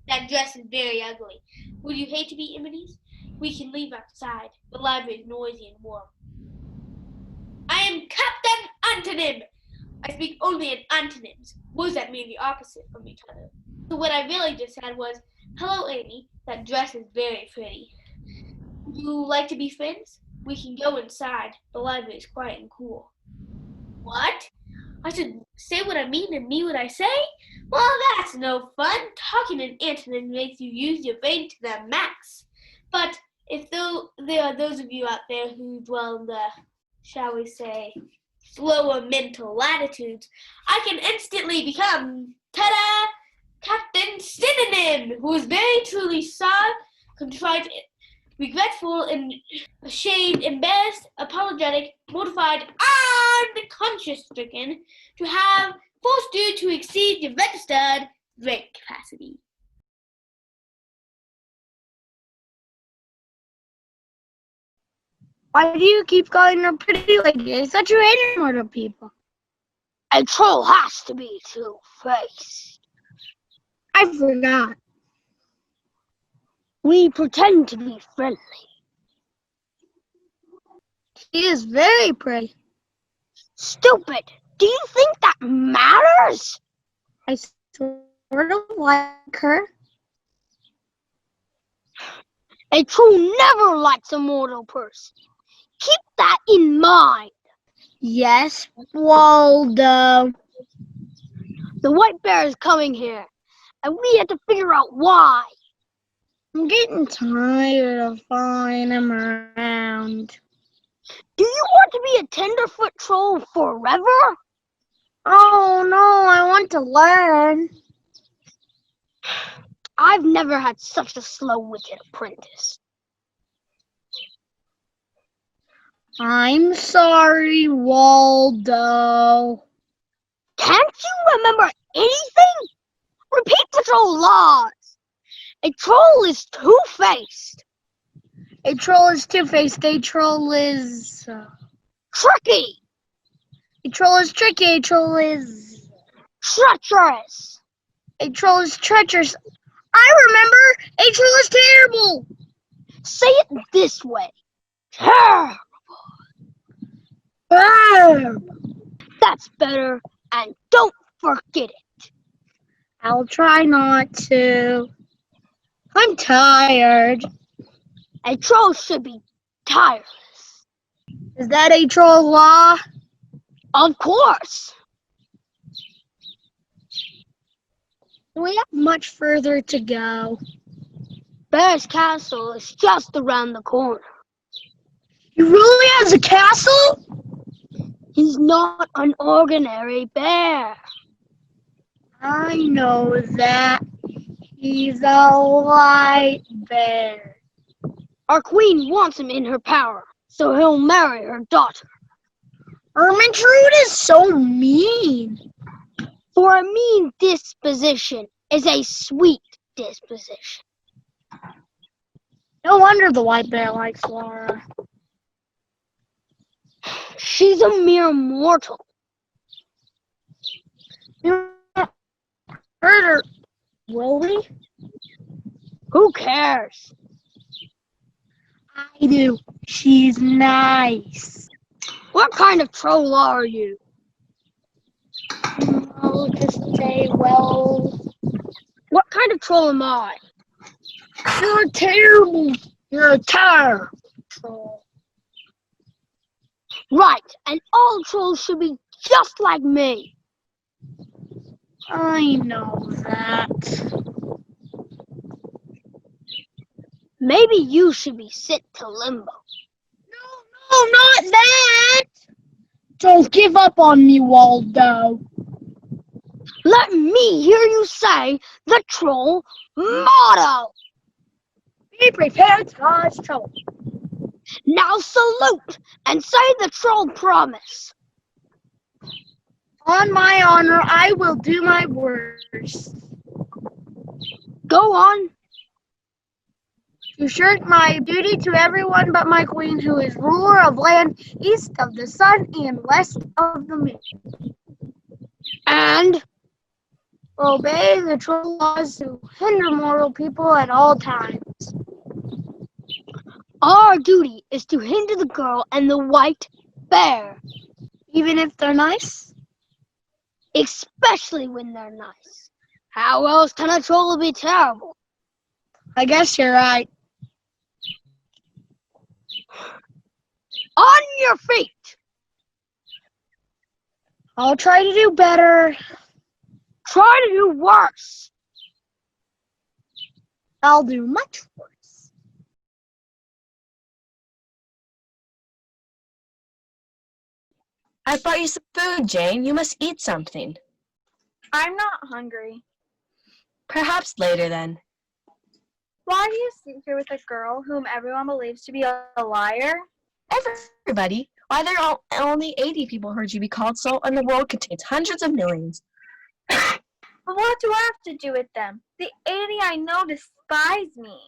That dress is very ugly. Would you hate to be enemies? We can leave outside. The library is noisy and warm. I am Captain Antonym. I speak only in antonyms, words that mean the opposite from each other. So what I really just said was, hello, Amy. That dress is very pretty. Would you like to be friends? We can go inside. The library is quiet and cool. What? I should say what I mean and mean what I say? Well, that's no fun. Talking in antonyms makes you use your brain to the max. But if there are those of you out there who dwell in the, shall we say, slower mental latitudes, I can instantly become, ta-da, Captain Synonym, who is very truly sorry, contrite, regretful, and ashamed, embarrassed, apologetic, mortified, and conscience-stricken to have forced you to exceed your registered drink capacity. Why do you keep calling her pretty like this? Such a hater murder people. A troll has to be two-faced. I forgot. We pretend to be friendly. She is very pretty. Stupid! Do you think that matters? I sort of like her. A troll never likes a mortal person. Keep that in mind. Yes, Waldo. The white bear is coming here, and we have to figure out why. I'm getting tired of following him around. Do you want to be a tenderfoot troll forever? Oh no, I want to learn. I've never had such a slow-witted apprentice. I'm sorry, Waldo. Can't you remember anything? Repeat the troll laws. A troll is two-faced. A troll is two-faced. A troll is Tricky. A troll is tricky. A troll is Treacherous. A troll is treacherous. I remember. A troll is terrible. Say it this way. Terrible. That's better, and don't forget it. I'll try not to. I'm tired. A troll should be tireless. Is that a troll law? Of course. We have much further to go. Bear's castle is just around the corner. He really has a castle? He's not an ordinary bear. I know that. He's a white bear. Our queen wants him in her power, so he'll marry her daughter. Ermintrude is so mean. For a mean disposition is a sweet disposition. No wonder the white bear likes Laura. She's a mere mortal. You hurt her, will we? Who cares? I do. She's nice. What kind of troll are you? I'll just say, well, What kind of troll am I? you're terrible. You're a terrible troll. Right, and all trolls should be just like me. I know that. Maybe you should be sent to limbo. No, not that. Don't give up on me, Waldo. Let me hear you say the troll motto. Be prepared to cause trouble. Now salute and say the troll promise. On my honor, I will do my worst. Go on. To shirk my duty to everyone but my queen, who is ruler of land east of the sun and west of the moon. And Obey the troll laws to hinder mortal people at all times. Our duty is to hinder the girl and the white bear, Even if they're nice? especially when they're nice. How else can a troll be terrible? I guess you're right. On your feet! I'll try to do better. Try to do worse. I'll do much worse. I brought you some food, Jane. You must eat something. I'm not hungry. Perhaps later, then. Why do you sit here with a girl whom everyone believes to be a liar? Everybody, why there are only 80 people heard you be called so, and the world contains hundreds of millions. But what do I have to do with them? The 80 I know despise me.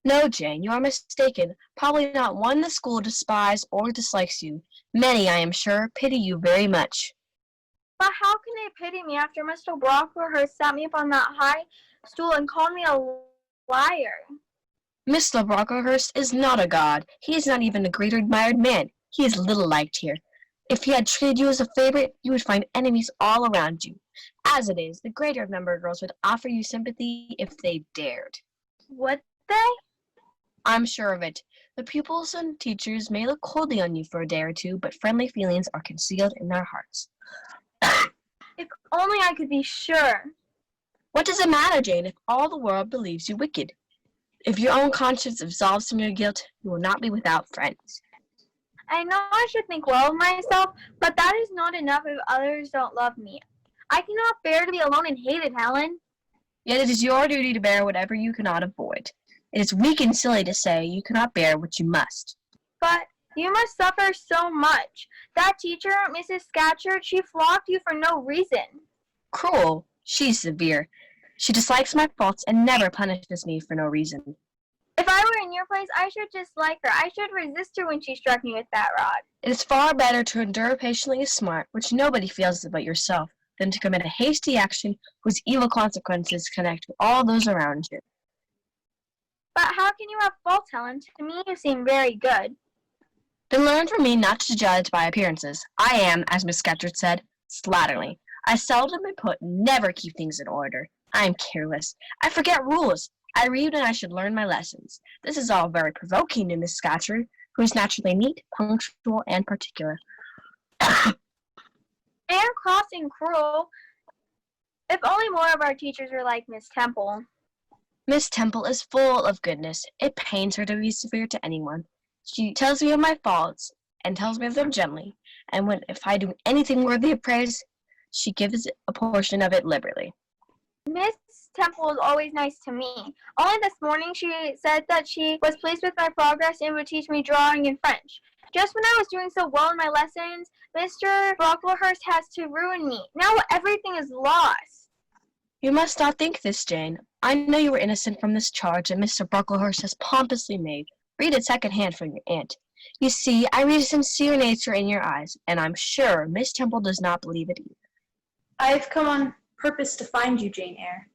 No, Jane, you are mistaken. Probably not one in the school despises or dislikes you. Many, I am sure, pity you very much. But how can they pity me after Mr. Brocklehurst sat me up on that high stool and called me a liar? Mr. Brocklehurst is not a god. He is not even a great admired man. He is little liked here. If he had treated you as a favorite, you would find enemies all around you. As it is, the greater number of girls would offer you sympathy if they dared. Would they? I'm sure of it. The pupils and teachers may look coldly on you for a day or two, but friendly feelings are concealed in their hearts. If only I could be sure. What does it matter, Jane, if all the world believes you wicked? If your own conscience absolves from your guilt, you will not be without friends. I know I should think well of myself, but that is not enough if others don't love me. I cannot bear to be alone and hated, Helen. Yet it is your duty to bear whatever you cannot avoid. It is weak and silly to say you cannot bear what you must. But you must suffer so much. That teacher, Mrs. Scatcherd, she flogged you for no reason. Cruel. She's severe. She dislikes my faults and never punishes me for no reason. If I were in your place, I should dislike her. I should resist her when she struck me with that rod. It is far better to endure patiently a smart, which nobody feels about yourself, than to commit a hasty action whose evil consequences connect with all those around you. But how can you have faults, Helen? To me, you seem very good. Then learn from me not to judge by appearances. I am, as Miss Scatcherd said, slatternly. I seldom am put, never keep things in order. I am careless. I forget rules. I read when I should learn my lessons. This is all very provoking to Miss Scatcherd, who is naturally neat, punctual, and particular. And cross and cruel. If only more of our teachers were like Miss Temple. Miss Temple is full of goodness. It pains her to be severe to anyone. She tells me of my faults, and tells me of them gently, and if I do anything worthy of praise, she gives a portion of it liberally. Miss Temple is always nice to me. Only this morning she said that she was pleased with my progress and would teach me drawing and French. Just when I was doing so well in my lessons, Mr. Brocklehurst has to ruin me. Now everything is lost. You must not think this, Jane. I know you were innocent from this charge that Mr. Brocklehurst has pompously made. Read it second-hand from your aunt. You see, I read a sincere nature in your eyes, and I'm sure Miss Temple does not believe it either. I have come on purpose to find you, Jane Eyre.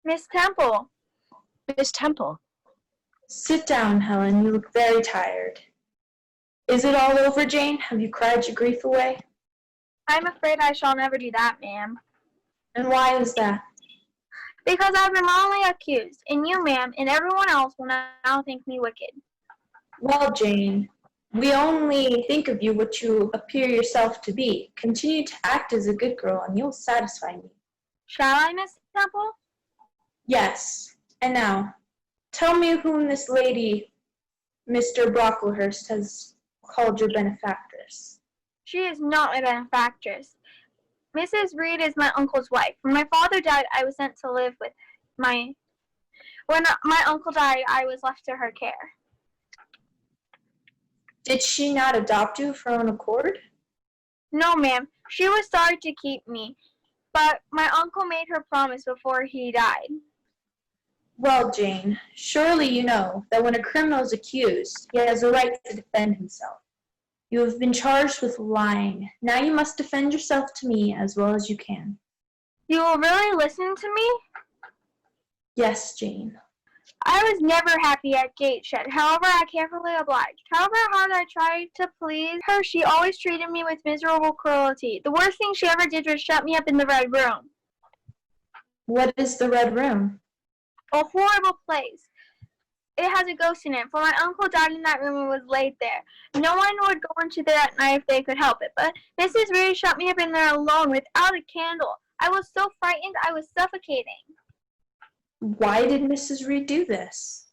Miss Temple. Miss Temple. Sit down, Helen. You look very tired. Is it all over, Jane? Have you cried your grief away? I'm afraid I shall never do that, ma'am. And why is that? Because I've been wrongly accused, and you, ma'am, and everyone else will now think me wicked. Well, Jane, we only think of you what you appear yourself to be. Continue to act as a good girl, and you'll satisfy me. Shall I, Miss Temple? Yes. And now, tell me whom this lady, Mr. Brocklehurst, has called your benefactress. She is not my benefactress. Mrs. Reed is my uncle's wife. When my father died, I was sent to live with When my uncle died, I was left to her care. Did she not adopt you of her own accord? No, ma'am. She was sorry to keep me, but my uncle made her promise before he died. Well, Jane, surely you know that when a criminal is accused, he has a right to defend himself. You have been charged with lying. Now you must defend yourself to me as well as you can. You will really listen to me? Yes, Jane. I was never happy at Gateshead. However, I carefully obliged. However hard I tried to please her, she always treated me with miserable cruelty. The worst thing she ever did was shut me up in the Red Room. What is the Red Room? A horrible place. It has a ghost in it, for my uncle died in that room and was laid there. No one would go into there at night if they could help it, but Mrs. Reed shut me up in there alone without a candle. I was so frightened I was suffocating. Why did Mrs. Reed do this?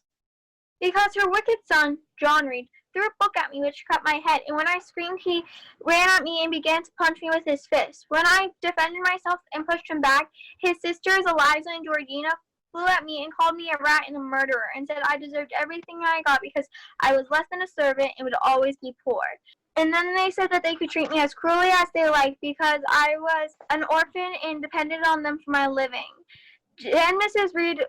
Because her wicked son, John Reed, threw a book at me which cut my head, and when I screamed he ran at me and began to punch me with his fist. When I defended myself and pushed him back, his sisters Eliza and Georgina flew at me and called me a rat and a murderer and said I deserved everything I got because I was less than a servant and would always be poor. And then they said that they could treat me as cruelly as they liked because I was an orphan and depended on them for my living. Then Mrs. Reed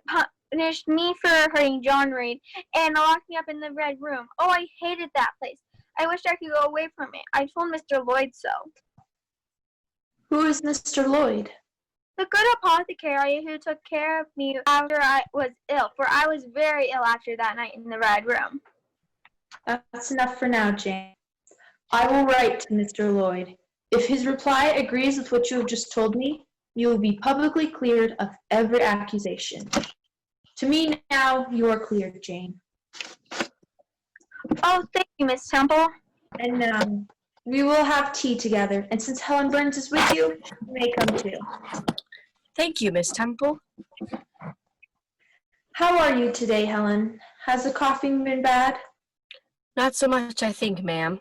punished me for hurting John Reed and locked me up in the Red Room. Oh, I hated that place. I wished I could go away from it. I told Mr. Lloyd so. Who is Mr. Lloyd? The good apothecary who took care of me after I was ill, for I was very ill after that night in the Red Room. That's enough for now, Jane. I will write to Mr. Lloyd. If his reply agrees with what you have just told me, you will be publicly cleared of every accusation. To me now, you are cleared, Jane. Oh, thank you, Miss Temple. And now, we will have tea together, and since Helen Burns is with you, you may come too. Thank you, Miss Temple. How are you today, Helen? Has the coughing been bad? Not so much, I think, ma'am.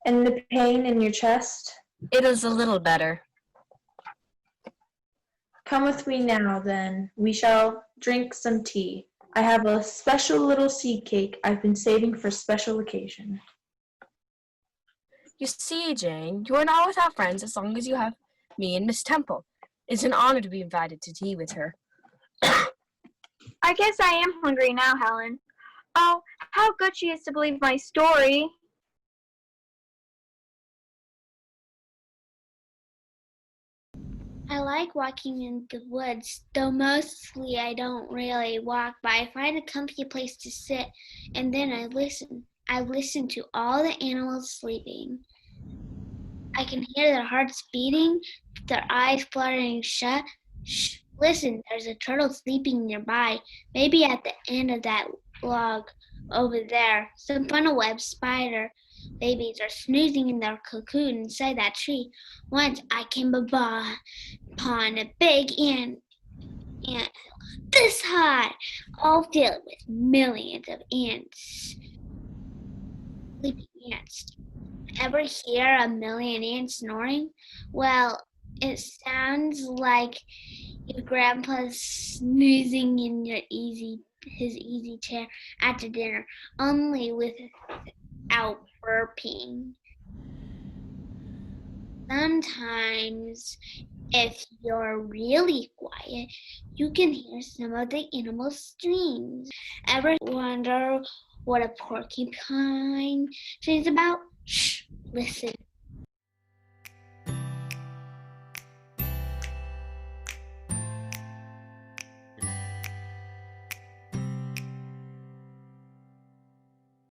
And the pain in your chest? It is a little better. Come with me now, then. We shall drink some tea. I have a special little seed cake I've been saving for a special occasion. You see, Jane, you are not without friends as long as you have me and Miss Temple. It's an honor to be invited to tea with her. I guess I am hungry now, Helen. Oh, how good she is to believe my story. I like walking in the woods, though mostly I don't really walk, but I find a comfy place to sit, and then I listen. I listen to all the animals sleeping. I can hear their hearts beating, their eyes fluttering shut. Shh, listen, there's a turtle sleeping nearby, maybe at the end of that log over there. Some funnel-web spider babies are snoozing in their cocoon inside that tree. Once I came upon a big ant this high, all filled with millions of ants. Sleeping ants. Ever hear a million ants snoring? Well, it sounds like your grandpa's snoozing in his easy chair after dinner, only without burping. Sometimes, if you're really quiet, you can hear some of the animals' screams. Ever wonder what a porcupine sings about? Shh, listen.